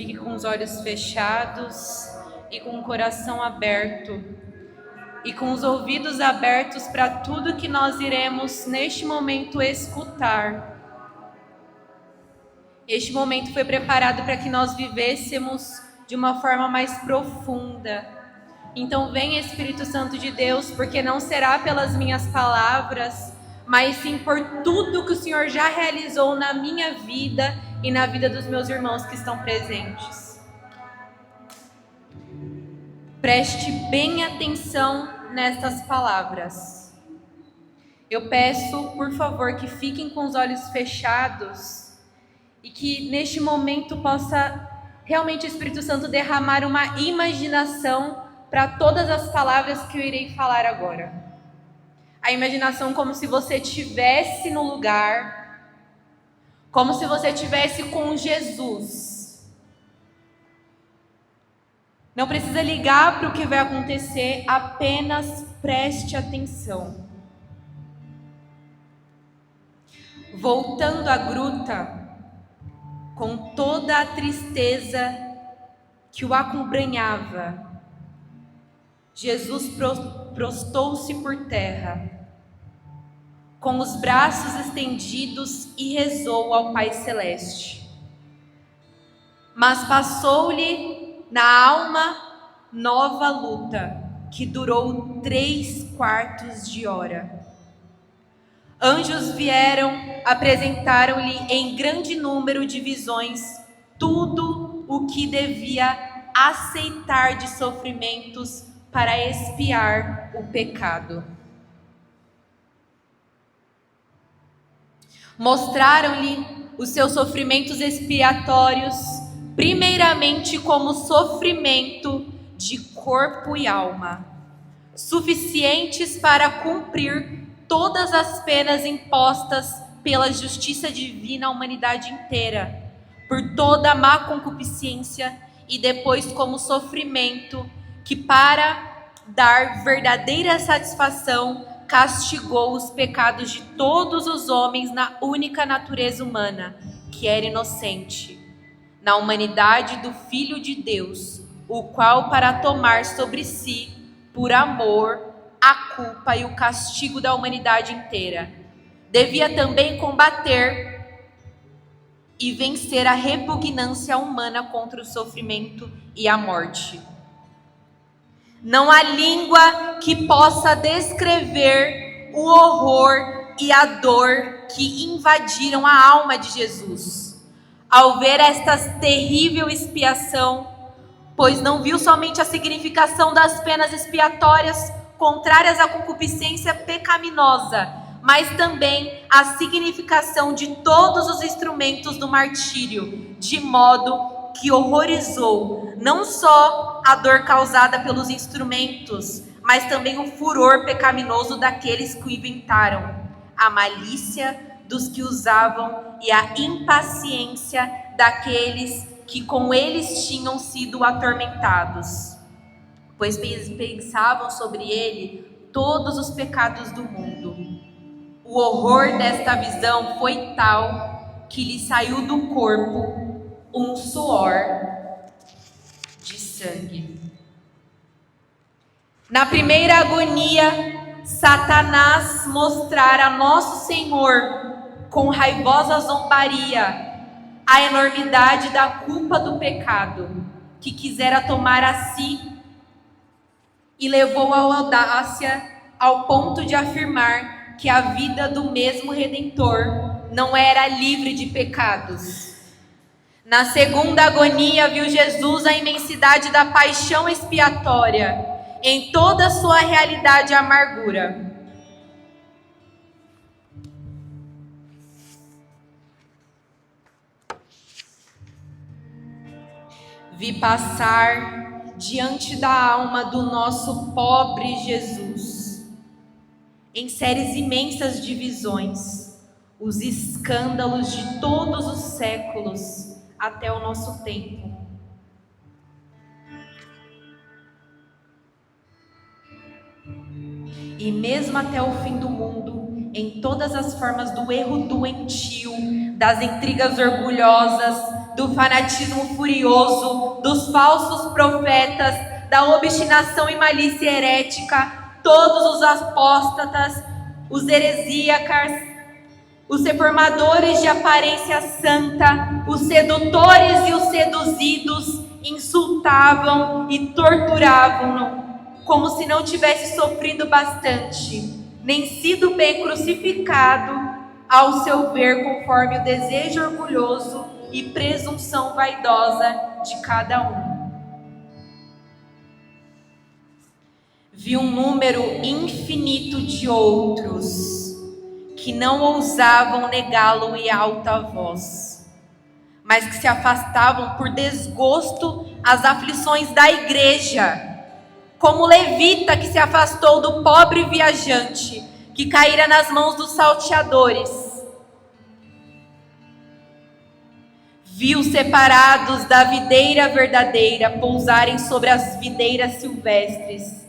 fique com os olhos fechados e com o coração aberto e com os ouvidos abertos para tudo que nós iremos neste momento escutar. Este momento foi preparado para que nós vivêssemos de uma forma mais profunda. Então vem, Espírito Santo de Deus, porque não será pelas minhas palavras, mas sim por tudo que o Senhor já realizou na minha vida e na vida dos meus irmãos que estão presentes. Preste bem atenção nestas palavras. Eu peço, por favor, que fiquem com os olhos fechados e que neste momento possa realmente o Espírito Santo derramar uma imaginação para todas as palavras que eu irei falar agora. A imaginação como se você estivesse no lugar, como se você estivesse com Jesus. Não precisa ligar para o que vai acontecer, apenas preste atenção. Voltando à gruta, com toda a tristeza que o acompanhava, Jesus prostou-se por terra, com os braços estendidos, e rezou ao Pai Celeste. Mas passou-lhe na alma nova luta, que durou 3/4 de hora. Anjos vieram, apresentaram-lhe em grande número de visões tudo o que devia aceitar de sofrimentos para expiar o pecado. Mostraram-lhe os seus sofrimentos expiatórios, primeiramente como sofrimento de corpo e alma, suficientes para cumprir todas as penas impostas pela justiça divina à humanidade inteira, por toda a má concupiscência, e depois como sofrimento que, para dar verdadeira satisfação, castigou os pecados de todos os homens na única natureza humana, que era inocente, na humanidade do Filho de Deus, o qual, para tomar sobre si, por amor, a culpa e o castigo da humanidade inteira, devia também combater e vencer a repugnância humana contra o sofrimento e a morte. Não há língua que possa descrever o horror e a dor que invadiram a alma de Jesus ao ver esta terrível expiação, pois não viu somente a significação das penas expiatórias contrárias à concupiscência pecaminosa, mas também a significação de todos os instrumentos do martírio, de modo que horrorizou não só a dor causada pelos instrumentos, mas também o furor pecaminoso daqueles que o inventaram, a malícia dos que usavam e a impaciência daqueles que com eles tinham sido atormentados, pois pensavam sobre ele todos os pecados do mundo. O horror desta visão foi tal que lhe saiu do corpo um suor de sangue. Na primeira agonia, Satanás mostrara a Nosso Senhor, com raivosa zombaria, a enormidade da culpa do pecado, que quisera tomar a si, e levou a audácia ao ponto de afirmar que a vida do mesmo Redentor não era livre de pecados. Na segunda agonia, viu Jesus a imensidade da paixão expiatória, em toda a sua realidade e amargura. Vi passar diante da alma do nosso pobre Jesus, em séries imensas de visões, os escândalos de todos os séculos até o nosso tempo. E mesmo até o fim do mundo, em todas as formas do erro doentio, das intrigas orgulhosas, do fanatismo furioso, dos falsos profetas, da obstinação e malícia herética, todos os apóstatas, os heresíacas, os reformadores de aparência santa, os sedutores e os seduzidos insultavam e torturavam-no, como se não tivesse sofrido bastante, nem sido bem crucificado, ao seu ver, conforme o desejo orgulhoso e presunção vaidosa de cada um. Vi um número infinito de outros que não ousavam negá-lo em alta voz, mas que se afastavam por desgosto às aflições da igreja, como o levita que se afastou do pobre viajante que caíra nas mãos dos salteadores. Vi os separados da videira verdadeira pousarem sobre as videiras silvestres.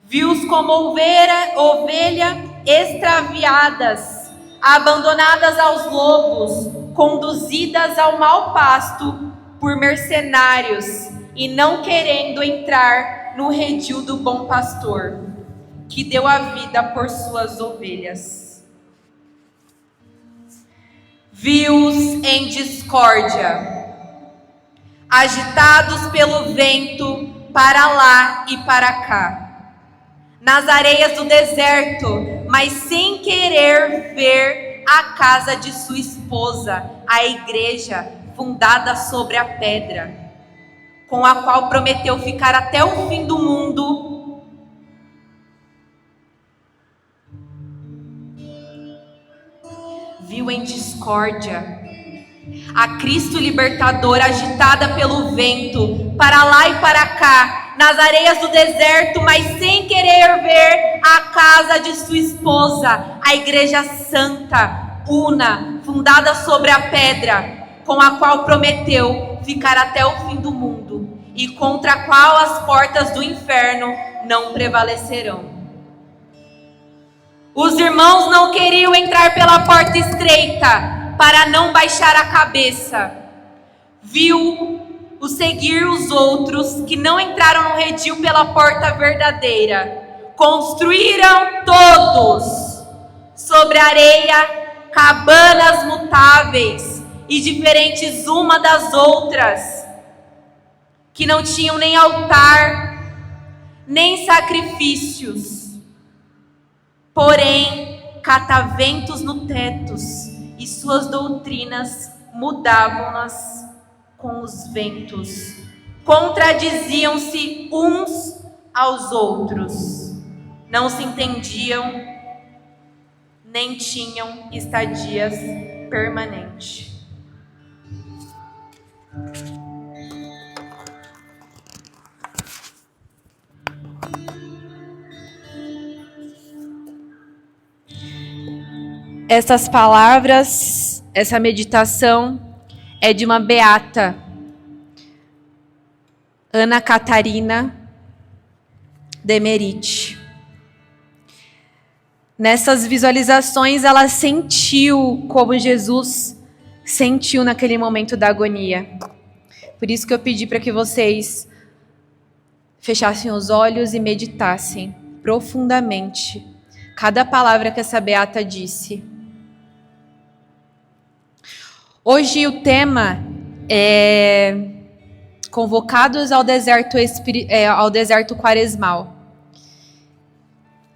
Vi-os como ovelha extraviadas, abandonadas aos lobos, conduzidas ao mau pasto por mercenários e não querendo entrar no redil do bom pastor, que deu a vida por suas ovelhas. Vi-os em discórdia, agitados pelo vento para lá e para cá, nas areias do deserto, mas sem querer ver a casa de sua esposa, a igreja fundada sobre a pedra, com a qual prometeu ficar até o fim do mundo. Viu em discórdia a Cristo libertador agitada pelo vento, para lá e para cá, nas areias do deserto, mas sem querer ver a casa de sua esposa, a igreja santa, una, fundada sobre a pedra, com a qual prometeu ficar até o fim do mundo, e contra a qual as portas do inferno não prevalecerão. Os irmãos não queriam entrar pela porta estreita, para não baixar a cabeça. Viu-o seguir os outros que não entraram no redil pela porta verdadeira. Construíram todos sobre a areia cabanas mutáveis e diferentes uma das outras, que não tinham nem altar, nem sacrifícios, porém cataventos no tetos, e suas doutrinas mudavam-nas com os ventos. Contradiziam-se uns aos outros. Não se entendiam, nem tinham estadias permanentes. Essas palavras, essa meditação é de uma beata, Ana Catarina Demerite. Nessas visualizações, ela sentiu como Jesus sentiu naquele momento da agonia. Por isso que eu pedi para que vocês fechassem os olhos e meditassem profundamente cada palavra que essa beata disse. Hoje o tema é convocados ao deserto quaresmal.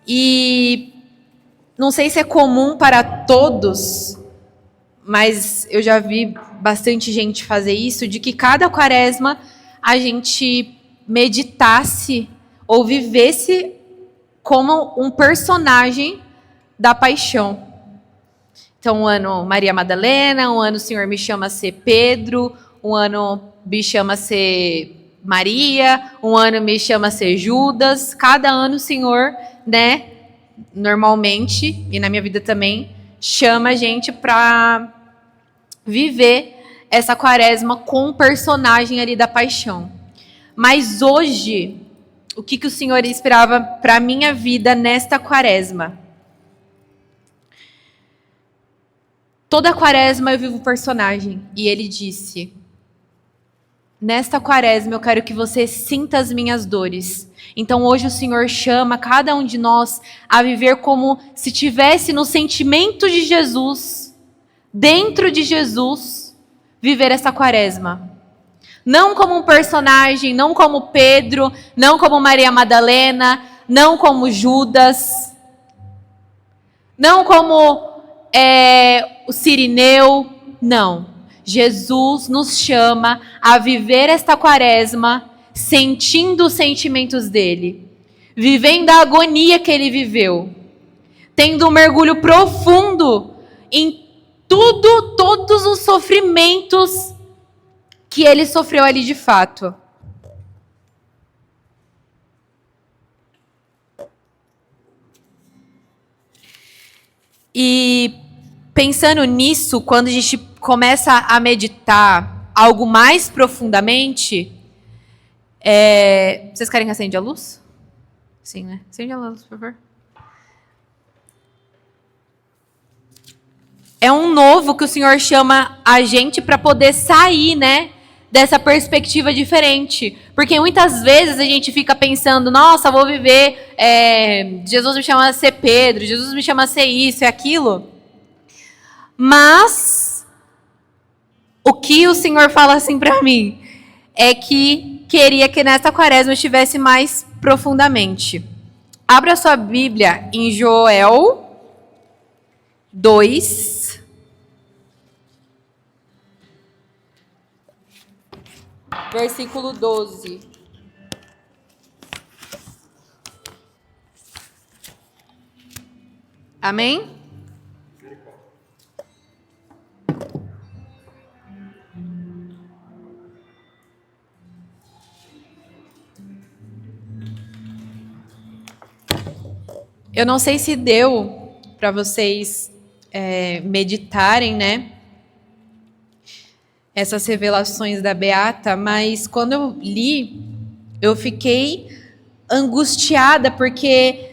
E não sei se é comum para todos, mas eu já vi bastante gente fazer isso, de que cada quaresma a gente meditasse ou vivesse como um personagem da paixão. Então, um ano Maria Madalena, um ano o Senhor me chama a ser Pedro, um ano me chama a ser Maria, um ano me chama a ser Judas. Cada ano o Senhor, né, normalmente, e na minha vida também, chama a gente para viver essa quaresma com um personagem ali da paixão. Mas hoje, o que o Senhor esperava para a minha vida nesta quaresma? Toda quaresma eu vivo personagem. E ele disse, nesta quaresma eu quero que você sinta as minhas dores. Então hoje o Senhor chama cada um de nós a viver como se tivesse no sentimento de Jesus, dentro de Jesus, viver essa quaresma. Não como um personagem, não como Pedro, não como Maria Madalena, não como Judas, não como o Cirineu, não. Jesus nos chama a viver esta quaresma sentindo os sentimentos dele, vivendo a agonia que ele viveu, tendo um mergulho profundo em todos os sofrimentos que ele sofreu ali de fato. E pensando nisso, quando a gente começa a meditar algo mais profundamente, vocês querem que acende a luz? Sim, né? Acende a luz, por favor. É um novo que o Senhor chama a gente para poder sair, né, dessa perspectiva diferente. Porque muitas vezes a gente fica pensando, nossa, vou viver, Jesus me chama a ser Pedro, Jesus me chama a ser isso e aquilo. Mas o que o Senhor fala assim para mim é que queria que nesta quaresma eu estivesse mais profundamente. Abra a sua Bíblia em Joel 2. Versículo 12. Amém? Eu não sei se deu para vocês meditarem, né? Essas revelações da Beata, mas quando eu li, eu fiquei angustiada, porque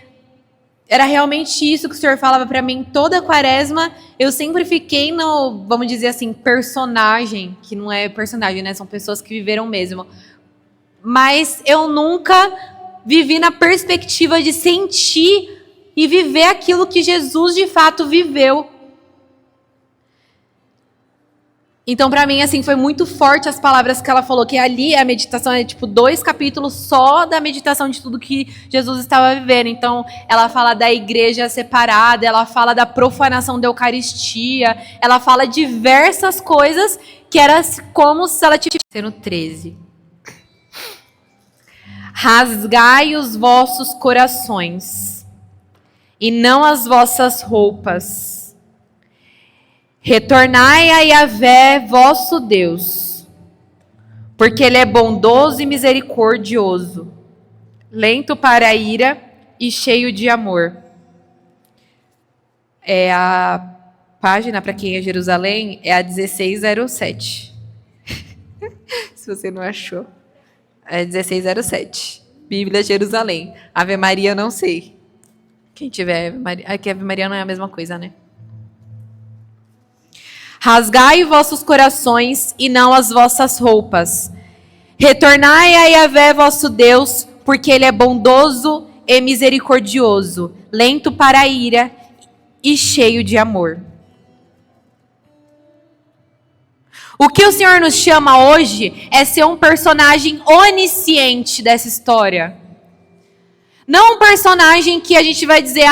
era realmente isso que o Senhor falava para mim toda a quaresma. Eu sempre fiquei no, vamos dizer assim, personagem, que não é personagem, né? São pessoas que viveram mesmo. Mas eu nunca vivi na perspectiva de sentir e viver aquilo que Jesus de fato viveu. Então, para mim, assim, foi muito forte as palavras que ela falou, que ali a meditação é tipo 2 capítulos só da meditação de tudo que Jesus estava vivendo. Então, ela fala da igreja separada, ela fala da profanação da Eucaristia, ela fala diversas coisas que era como se ela tivesse sendo 13. Rasgai os vossos corações e não as vossas roupas. Retornai a Yahvé, vosso Deus, porque Ele é bondoso e misericordioso, lento para a ira e cheio de amor. A página, para quem é Jerusalém, é a 1607. Se você não achou. É 1607. Bíblia Jerusalém. Ave Maria, não sei. Quem tiver Ave Maria. Aqui Ave Maria não é a mesma coisa, né? Rasgai vossos corações e não as vossas roupas. Retornai a Yahvé vosso Deus, porque Ele é bondoso e misericordioso, lento para a ira e cheio de amor. O que o Senhor nos chama hoje é ser um personagem onisciente dessa história. Não um personagem que a gente vai dizer,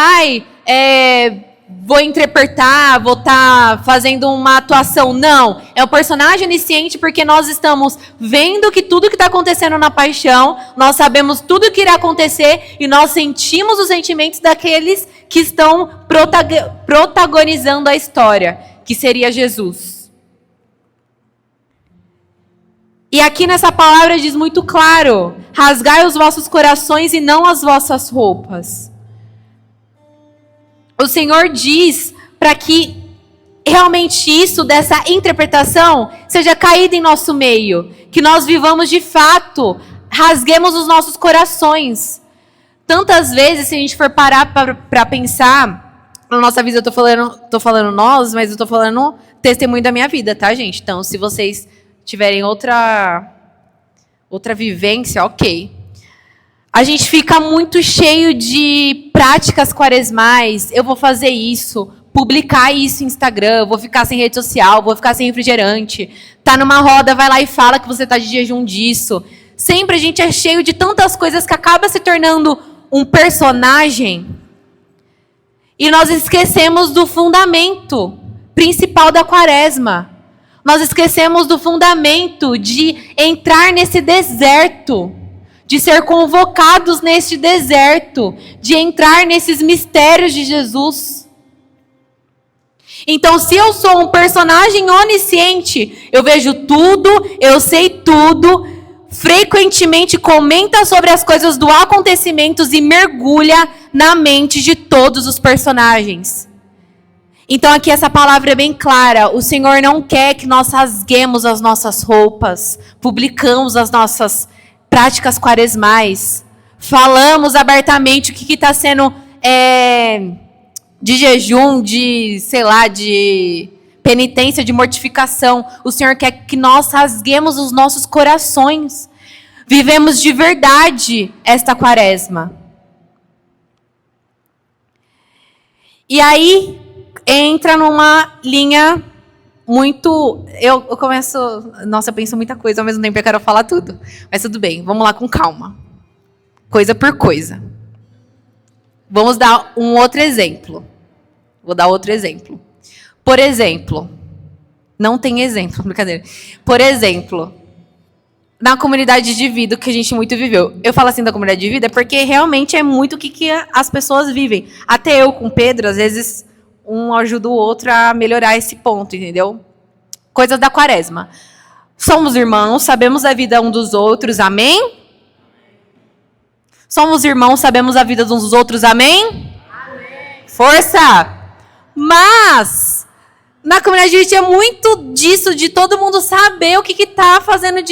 vou interpretar, vou estar fazendo uma atuação. Não, é um personagem onisciente porque nós estamos vendo que tudo que está acontecendo na paixão, nós sabemos tudo o que irá acontecer e nós sentimos os sentimentos daqueles que estão protagonizando a história, que seria Jesus. E aqui nessa palavra diz muito claro, rasgai os vossos corações e não as vossas roupas. O Senhor diz para que realmente isso, dessa interpretação, seja caída em nosso meio. Que nós vivamos de fato, rasguemos os nossos corações. Tantas vezes, se a gente for parar para pensar, na nossa vida, eu tô falando nós, mas eu tô falando testemunho da minha vida, tá, gente? Então, se vocês tiverem outra outra vivência, ok. A gente fica muito cheio de práticas quaresmais. Eu vou fazer isso, publicar isso no Instagram, vou ficar sem rede social, vou ficar sem refrigerante. Tá numa roda, vai lá e fala que você tá de jejum disso. Sempre a gente é cheio de tantas coisas que acaba se tornando um personagem. E nós esquecemos do fundamento principal da quaresma. Nós esquecemos do fundamento de entrar nesse deserto, de ser convocados neste deserto, de entrar nesses mistérios de Jesus. Então, se eu sou um personagem onisciente, eu vejo tudo, eu sei tudo, frequentemente comenta sobre as coisas do acontecimentos e mergulha na mente de todos os personagens. Então aqui essa palavra é bem clara. O Senhor não quer que nós rasguemos as nossas roupas, publicamos as nossas práticas quaresmais, falamos abertamente o que está sendo de jejum, de penitência, de mortificação. O Senhor quer que nós rasguemos os nossos corações. Vivemos de verdade esta quaresma. E aí entra numa linha muito... Eu começo... Nossa, eu penso muita coisa, ao mesmo tempo eu quero falar tudo. Mas tudo bem, vamos lá com calma. Coisa por coisa. Vamos dar um outro exemplo. Vou dar outro exemplo. Por exemplo... Não tem exemplo, brincadeira. Por exemplo... Na comunidade de vida que a gente muito viveu. Eu falo assim da comunidade de vida porque realmente é muito o que as pessoas vivem. Até eu com o Pedro, às vezes, um ajuda o outro a melhorar esse ponto, entendeu? Coisas da quaresma. Somos irmãos, sabemos a vida um dos outros, amém? Somos irmãos, sabemos a vida uns dos outros, amém? Amém. Força! Mas, na comunidade de vida é muito disso, de todo mundo saber o que está fazendo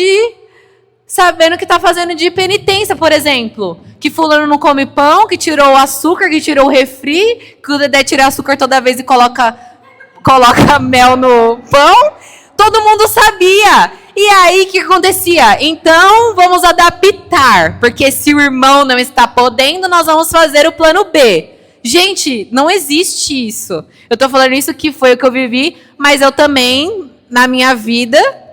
sabendo que está fazendo de penitência, por exemplo. Que fulano não come pão, que tirou o açúcar, que tirou o refri, que o Dedé tira açúcar toda vez e coloca mel no pão. Todo mundo sabia. E aí, o que acontecia? Então, vamos adaptar. Porque se o irmão não está podendo, nós vamos fazer o plano B. Gente, não existe isso. Eu estou falando isso que foi o que eu vivi, mas eu também, na minha vida...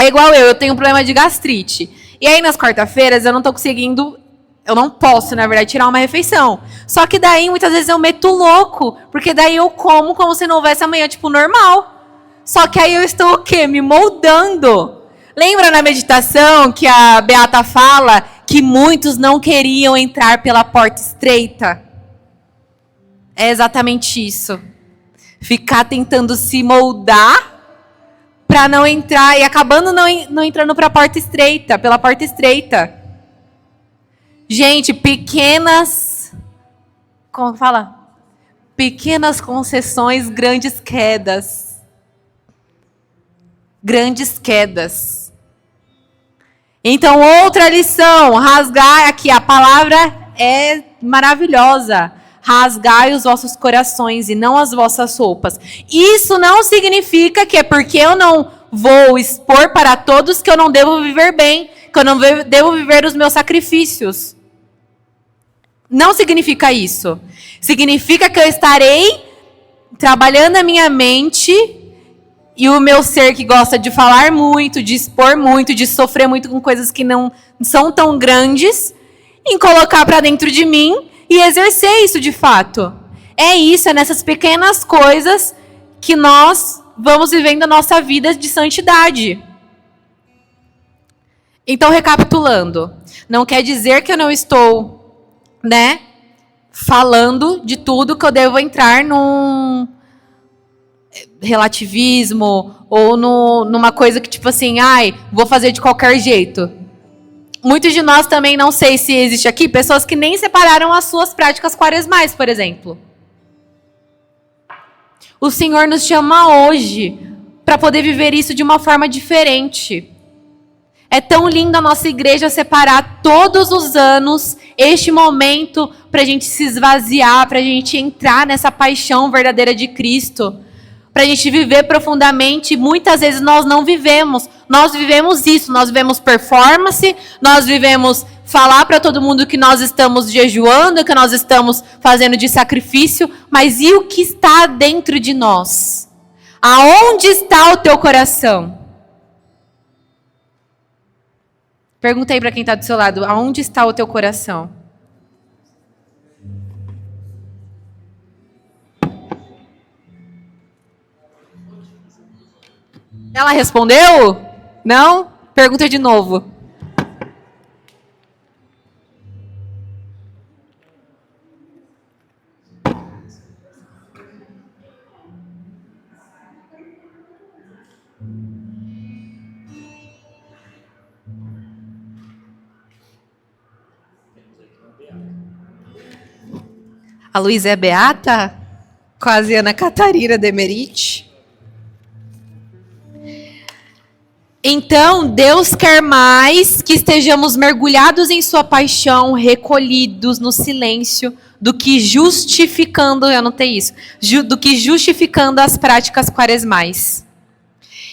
É igual eu tenho um problema de gastrite. E aí, nas quarta-feiras, eu não posso, na verdade, tirar uma refeição. Só que daí, muitas vezes, eu meto louco. Porque daí eu como se não houvesse amanhã, tipo, normal. Só que aí eu estou o quê? Me moldando. Lembra na meditação que a Beata fala que muitos não queriam entrar pela porta estreita? É exatamente isso. Ficar tentando se moldar para não entrar e acabando não entrando pela porta estreita. Gente, como fala? Pequenas concessões, grandes quedas. Grandes quedas. Então, outra lição, rasgar aqui, a palavra é maravilhosa. Rasgai os vossos corações e não as vossas roupas. Isso não significa que é porque eu não vou expor para todos que eu não devo viver bem, que eu não devo viver os meus sacrifícios. Não significa isso. Significa que eu estarei trabalhando a minha mente e o meu ser que gosta de falar muito, de expor muito, de sofrer muito com coisas que não são tão grandes, em colocar para dentro de mim e exercer isso de fato. É isso, é nessas pequenas coisas que nós vamos vivendo a nossa vida de santidade. Então, recapitulando, não quer dizer que eu não estou, falando de tudo que eu devo entrar num relativismo ou numa coisa que tipo assim, vou fazer de qualquer jeito. Muitos de nós também, não sei se existe aqui, pessoas que nem separaram as suas práticas quaresmais, por exemplo. O Senhor nos chama hoje para poder viver isso de uma forma diferente. É tão lindo a nossa igreja separar todos os anos este momento para a gente se esvaziar, para a gente entrar nessa paixão verdadeira de Cristo, para a gente viver profundamente. Muitas vezes nós não vivemos. Nós vivemos isso, nós vivemos performance, nós vivemos falar para todo mundo que nós estamos jejuando, que nós estamos fazendo de sacrifício, mas e o que está dentro de nós? Aonde está o teu coração? Perguntei para quem está do seu lado, aonde está o teu coração? Ela respondeu? Não? Pergunta de novo. A Luísa é beata? Quase Ana Catarina Demerite. Então, Deus quer mais que estejamos mergulhados em sua paixão, recolhidos no silêncio, do que justificando, eu anotei isso, do que justificando as práticas quaresmais.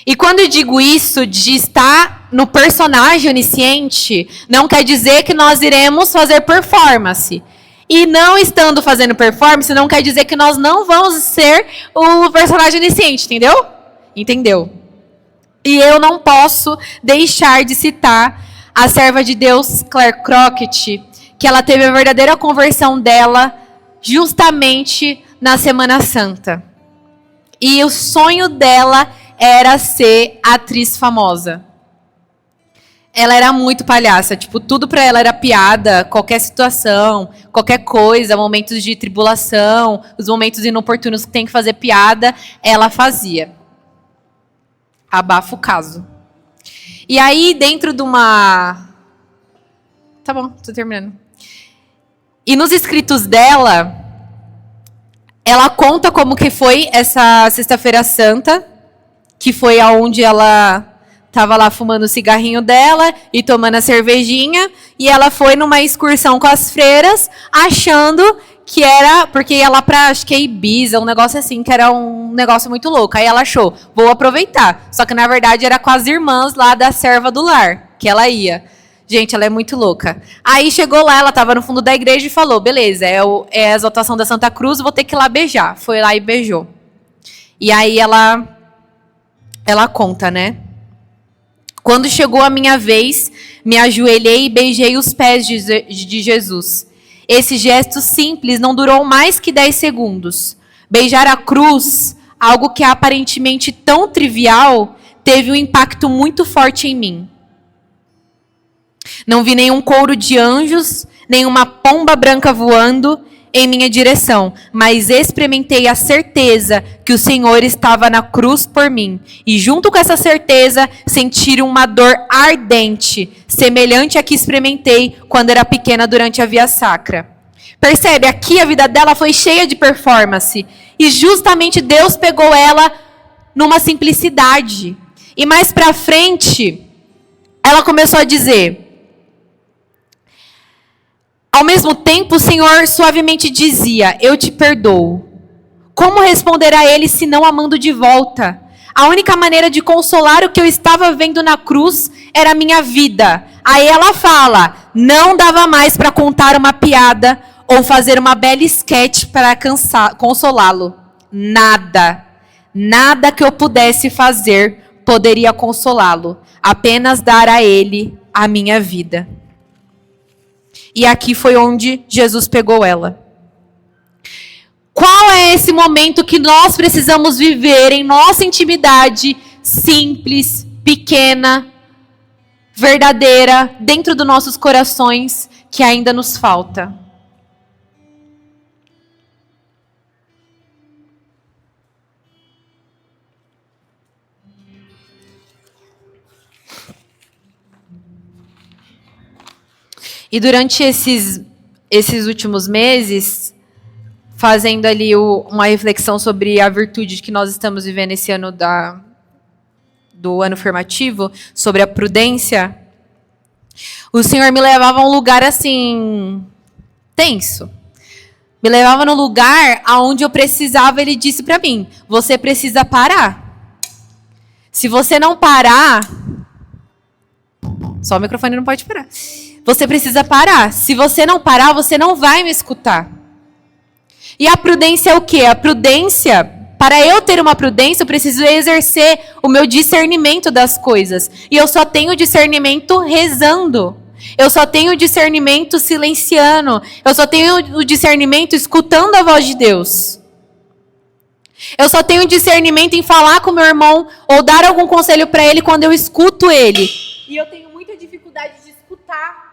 E quando eu digo isso, de estar no personagem onisciente, não quer dizer que nós iremos fazer performance. E não estando fazendo performance, não quer dizer que nós não vamos ser o personagem onisciente, entendeu? Entendeu? E eu não posso deixar de citar a serva de Deus, Claire Crockett, que ela teve a verdadeira conversão dela justamente na Semana Santa. E o sonho dela era ser atriz famosa. Ela era muito palhaça, tipo, tudo pra ela era piada, qualquer situação, qualquer coisa, momentos de tribulação, os momentos inoportunos que tem que fazer piada, ela fazia. Abafa o caso. E aí, dentro de uma... Tá bom, tô terminando. E nos escritos dela, ela conta como que foi essa Sexta-feira Santa, que foi aonde ela estava lá fumando o cigarrinho dela e tomando a cervejinha, e ela foi numa excursão com as freiras, achando que era, porque ia lá pra, acho que é Ibiza, um negócio assim, que era um negócio muito louco. Aí ela achou, vou aproveitar. Só que na verdade era com as irmãs lá da serva do lar, que ela ia. Gente, ela é muito louca. Aí chegou lá, ela estava no fundo da igreja e falou, beleza, é a exaltação da Santa Cruz, vou ter que ir lá beijar. Foi lá e beijou. E aí ela conta, né? Quando chegou a minha vez, me ajoelhei e beijei os pés de Jesus. Esse gesto simples não durou mais que 10 segundos. Beijar a cruz, algo que é aparentemente tão trivial, teve um impacto muito forte em mim. Não vi nenhum coro de anjos, nenhuma pomba branca voando em minha direção, mas experimentei a certeza que o Senhor estava na cruz por mim. E junto com essa certeza, senti uma dor ardente, semelhante à que experimentei quando era pequena durante a Via Sacra. Percebe? Aqui a vida dela foi cheia de performance. E justamente Deus pegou ela numa simplicidade. E mais pra frente, ela começou a dizer... Ao mesmo tempo, o Senhor suavemente dizia, eu te perdoo. Como responder a ele se não amando de volta? A única maneira de consolar o que eu estava vendo na cruz era a minha vida. Aí ela fala, não dava mais para contar uma piada ou fazer uma bela esquete para consolá-lo. Nada. Nada que eu pudesse fazer poderia consolá-lo. Apenas dar a ele a minha vida. E aqui foi onde Jesus pegou ela. Qual é esse momento que nós precisamos viver em nossa intimidade simples, pequena, verdadeira, dentro dos nossos corações, que ainda nos falta? E durante esses últimos meses, fazendo ali uma reflexão sobre a virtude que nós estamos vivendo esse ano do ano formativo, sobre a prudência, o Senhor me levava a um lugar assim, tenso. me levava no lugar aonde eu precisava, ele disse para mim, você precisa parar. Se você não parar, só o microfone não pode parar. Você precisa parar. Se você não parar, você não vai me escutar. E a prudência é o quê? A prudência, para eu ter uma prudência, eu preciso exercer o meu discernimento das coisas. E eu só tenho discernimento rezando. Eu só tenho discernimento silenciando. Eu só tenho o discernimento escutando a voz de Deus. Eu só tenho discernimento em falar com meu irmão ou dar algum conselho para ele quando eu escuto ele. E eu tenho muita dificuldade de escutar.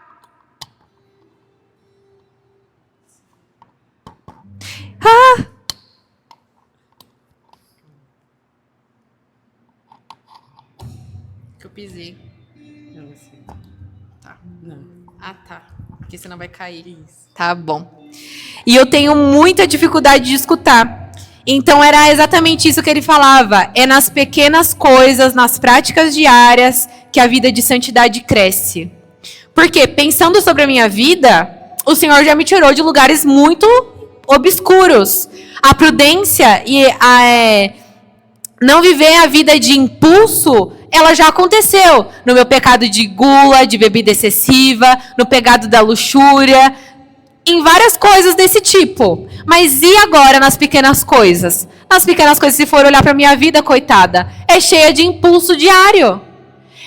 Que eu pisei. Não, assim. Tá. Não. Ah, tá. Porque senão vai cair. Isso. Tá bom. E eu tenho muita dificuldade de escutar. Então era exatamente isso que ele falava. É nas pequenas coisas, nas práticas diárias, que a vida de santidade cresce. Porque, pensando sobre a minha vida, o Senhor já me tirou de lugares muito obscuros. A prudência e não viver a vida de impulso, ela já aconteceu. No meu pecado de gula, de bebida excessiva, no pecado da luxúria, em várias coisas desse tipo. Mas e agora nas pequenas coisas? Nas pequenas coisas, se for olhar para minha vida, coitada, é cheia de impulso diário.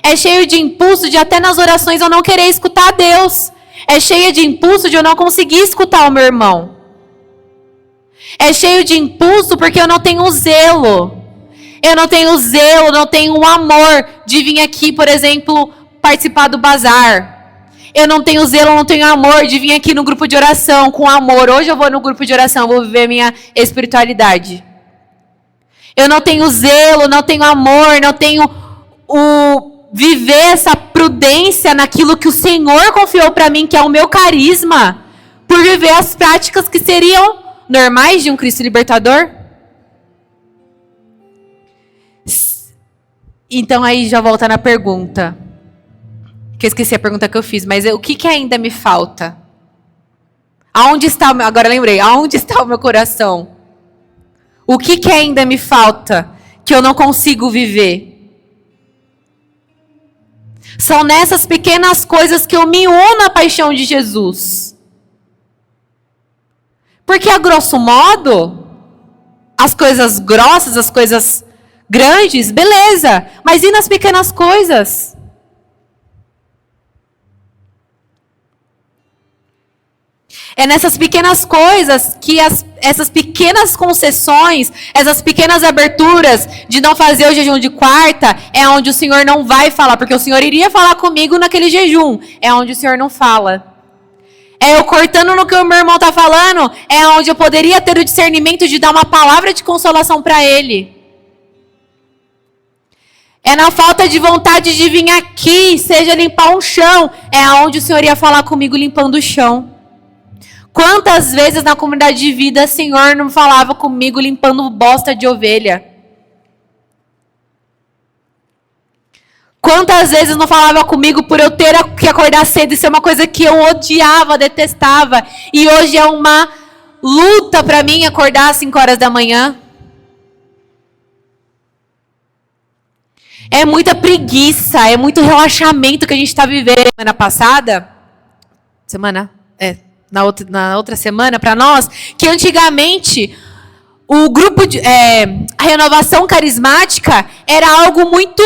É cheio de impulso de até nas orações eu não querer escutar a Deus. É cheia de impulso de eu não conseguir escutar o meu irmão. É cheio de impulso porque eu não tenho zelo. Eu não tenho zelo, não tenho um amor de vir aqui, por exemplo, participar do bazar. Eu não tenho zelo, não tenho amor de vir aqui no grupo de oração com amor. Hoje eu vou no grupo de oração, vou viver minha espiritualidade. Eu não tenho zelo, não tenho amor, não tenho viver essa prudência naquilo que o Senhor confiou para mim, que é o meu carisma, por viver as práticas que seriam normais de um Cristo libertador. Então aí já volta na pergunta. Que eu esqueci a pergunta que eu fiz, mas o que ainda me falta? Aonde está agora lembrei, aonde está o meu coração? O que ainda me falta que eu não consigo viver? São nessas pequenas coisas que eu me uno à paixão de Jesus. Porque a grosso modo, as coisas grossas, as coisas grandes, beleza. Mas e nas pequenas coisas? É nessas pequenas coisas que essas pequenas concessões, essas pequenas aberturas de não fazer o jejum de quarta, é onde o Senhor não vai falar, porque o Senhor iria falar comigo naquele jejum, é onde o Senhor não fala. É eu cortando no que o meu irmão está falando, é onde eu poderia ter o discernimento de dar uma palavra de consolação para ele. É na falta de vontade de vir aqui, seja limpar um chão, é onde o Senhor ia falar comigo limpando o chão. Quantas vezes na comunidade de vida o Senhor não falava comigo limpando bosta de ovelha? Quantas vezes não falava comigo por eu ter que acordar cedo e ser uma coisa que eu odiava, detestava. E hoje é uma luta para mim acordar às 5 horas da manhã. É muita preguiça, é muito relaxamento que a gente está vivendo. Na outra semana, para nós, que antigamente o grupo a renovação carismática era algo muito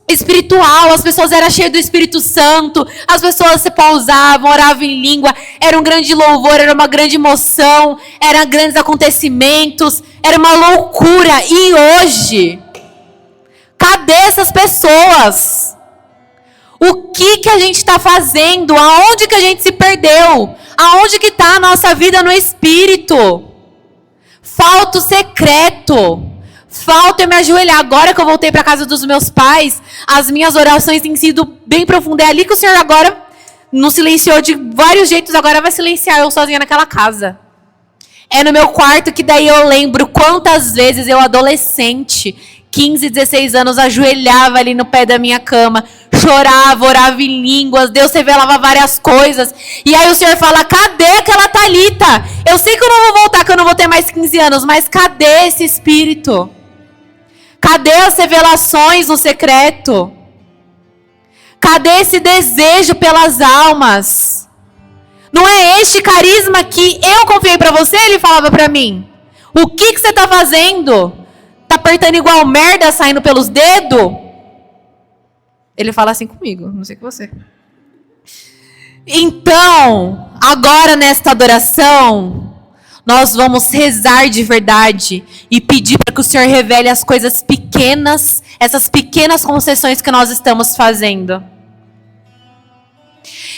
espiritual, as pessoas eram cheias do Espírito Santo, as pessoas se pausavam, oravam em língua, era um grande louvor, era uma grande emoção, eram grandes acontecimentos, era uma loucura. E hoje, cadê essas pessoas? O que a gente está fazendo? Aonde que a gente se perdeu? Aonde que está a nossa vida no Espírito? Falta o secreto. Falta eu me ajoelhar. Agora que eu voltei para a casa dos meus pais, as minhas orações têm sido bem profundas. É ali que o Senhor agora não silenciou de vários jeitos, agora vai silenciar eu sozinha naquela casa. É no meu quarto que daí eu lembro quantas vezes eu, adolescente, 15, 16 anos, ajoelhava ali no pé da minha cama, chorava, orava em línguas, Deus revelava várias coisas. E aí o Senhor fala, cadê aquela Thalita? Eu sei que eu não vou voltar, que eu não vou ter mais 15 anos, mas cadê esse espírito? Cadê as revelações no secreto? Cadê esse desejo pelas almas? Não é este carisma que eu confiei para você? Ele falava para mim. O que você está fazendo? Tá apertando igual merda saindo pelos dedos? Ele fala assim comigo, não sei com você. Então, agora nesta adoração, nós vamos rezar de verdade e pedir para que o Senhor revele as coisas pequenas, essas pequenas concessões que nós estamos fazendo.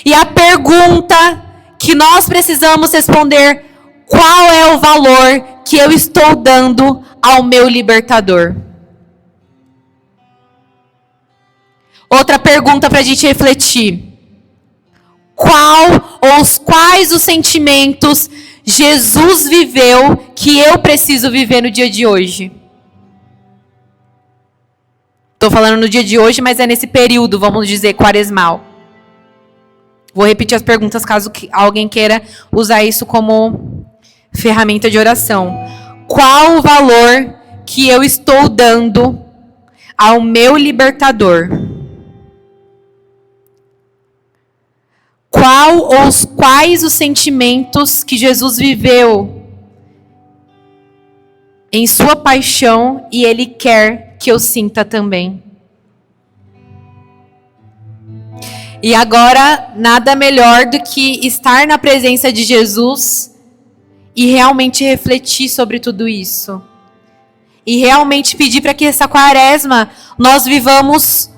E a pergunta que nós precisamos responder: qual é o valor que eu estou dando ao meu libertador? Outra pergunta para a gente refletir. Quais os sentimentos Jesus viveu que eu preciso viver no dia de hoje? Estou falando no dia de hoje, mas é nesse período, vamos dizer, quaresmal. Vou repetir as perguntas caso alguém queira usar isso como ferramenta de oração. Qual o valor que eu estou dando ao meu libertador? Quais os sentimentos que Jesus viveu em sua paixão e Ele quer que eu sinta também? E agora, nada melhor do que estar na presença de Jesus e realmente refletir sobre tudo isso. E realmente pedir para que essa quaresma nós vivamos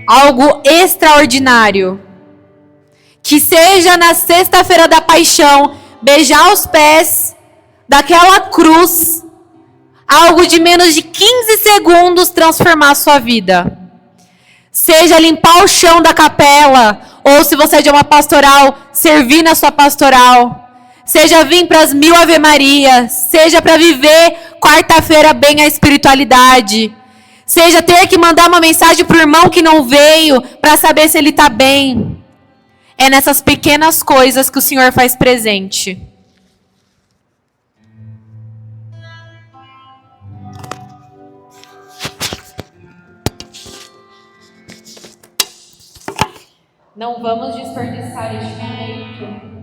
algo extraordinário. Que seja na sexta-feira da paixão, beijar os pés daquela cruz, algo de menos de 15 segundos transformar a sua vida. Seja limpar o chão da capela, ou se você é de uma pastoral, servir na sua pastoral. Seja vir para as 1000 Ave Marias, seja para viver quarta-feira bem a espiritualidade. Seja ter que mandar uma mensagem para o irmão que não veio, para saber se ele está bem. É nessas pequenas coisas que o Senhor faz presente. Não vamos desperdiçar este momento.